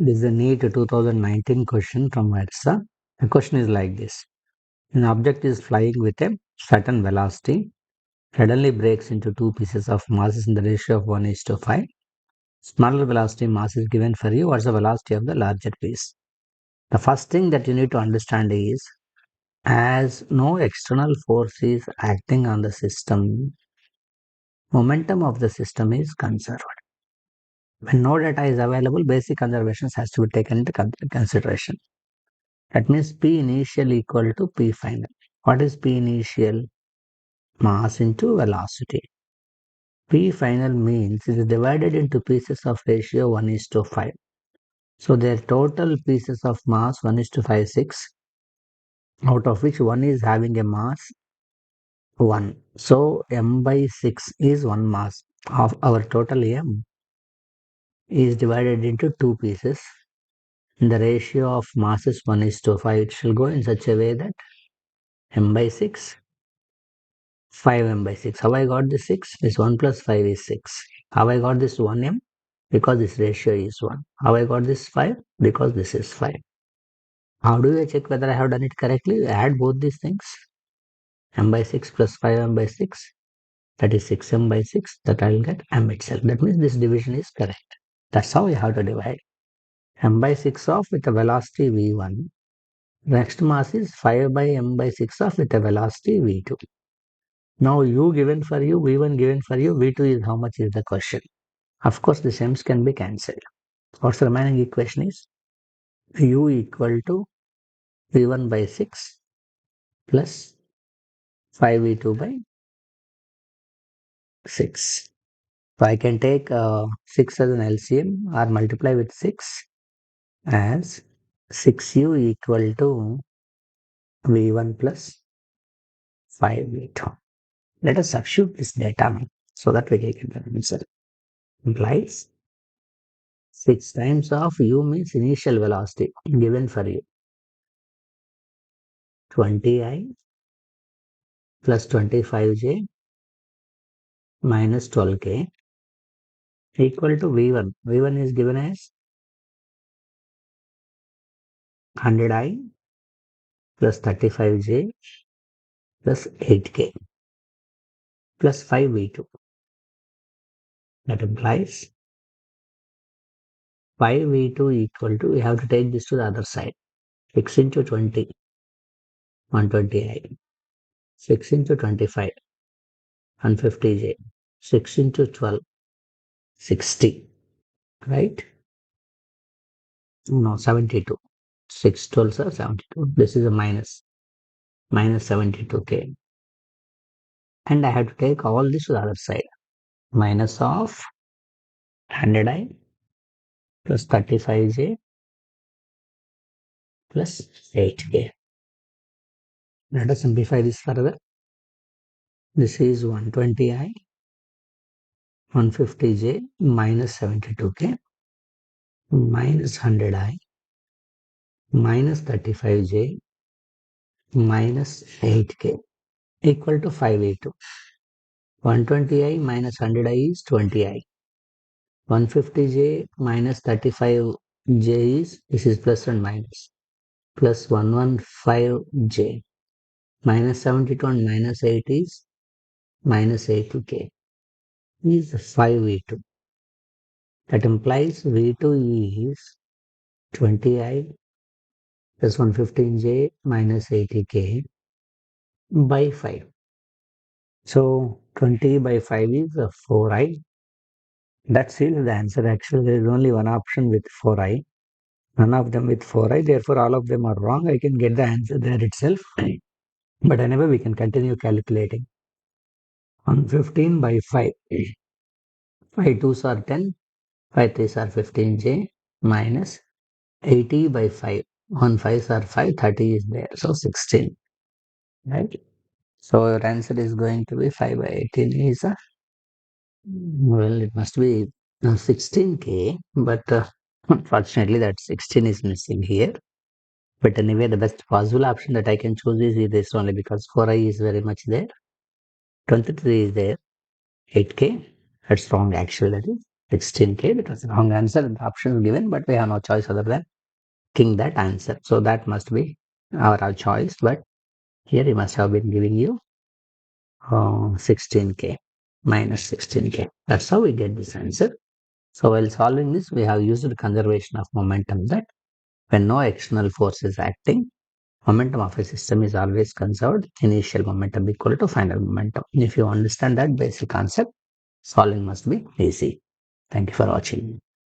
This is a NEET 2019 question from ERSA. The question is like this. An object is flying with a certain velocity, suddenly breaks into two pieces of masses in the ratio of 1:5. Smaller velocity mass is given for you. What's the velocity of the larger piece? The first thing that you need to understand is, as no external force is acting on the system, momentum of the system is conserved. When no data is available, basic conservations has to be taken into consideration. That means P initial equal to P final. What is P initial? Mass into velocity. P final means it is divided into pieces of ratio 1:5. So their total pieces of mass 1:5 6, out of which one is having a mass 1. So m by 6 is one mass of our total m is divided into two pieces. In the ratio of masses 1:5, it shall go in such a way that m by 6 5m by 6. How I got this 6? This 1 plus 5 is 6. How I got this 1m? Because this ratio is 1. How I got this 5? Because this is 5. How do I check whether I have done it correctly? Add both these things. M by 6 plus 5m by 6. That is 6m by 6. That I will get m itself. That means this division is correct. That's how you have to divide. M by 6 of with a velocity v1. Next mass is 5 by m by 6 of with a velocity v2. Now u given for you, v1 given for you, v2 is how much is the question. Of course, the m's can be cancelled. What's the remaining equation is? U equal to v1 by 6 plus 5v2 by 6. So I can take 6 as an LCM or multiply with 6 as 6u equal to v1 plus 5v2. Let us substitute this data now so that we can get the answer. Implies 6 times of u means initial velocity given for you. 20i plus 25j minus 12k equal to v1. v1 is given as 100i plus 35j plus 8k plus 5v2. That implies 5v2 equal to, we have to take this to the other side. 6 into 20, 120i. 6 into 25, 150j. 6 into 12, 60. Right? No, 72. 6 12s are 72. This is a minus 72k. And I have to take all this to the other side. Minus of 100i plus 35j plus 8k. Let us simplify this further. This is 120i, 150j minus 72k minus 100i minus 35j minus 8k equal to 5a2. 120i minus 100i is 20i. 150j minus 35j is, this is plus and minus, plus 115j minus 72 and minus 8 is minus 8k is 5v2. That implies v2 is 20i plus 115j minus 80k by 5. So 20 by 5 is 4i. That seals the answer. Actually, there is only one option with 4i. None of them with 4i. Therefore, all of them are wrong. I can get the answer there itself. But anyway, we can continue calculating. 115 by 5. 5 2s are 10. 5 3s are 15j minus 80 by 5. 1 5s are 5. 30 is there. So 16. Right? So your answer is going to be 5 by 18 is well, it must be 16k, but unfortunately that 16 is missing here. But anyway, the best possible option that I can choose is this only because 4i is very much there. 23 is there. 8k. That's wrong actually. That is 16K. That was the wrong answer. The option is given, but we have no choice other than king that answer. So that must be our choice. But here he must have been giving you 16K minus 16K. That's how we get this answer. So while solving this, we have used the conservation of momentum, that when no external force is acting, momentum of a system is always conserved. Initial momentum equal to final momentum. If you understand that basic concept, solving must be easy. Thank you for watching.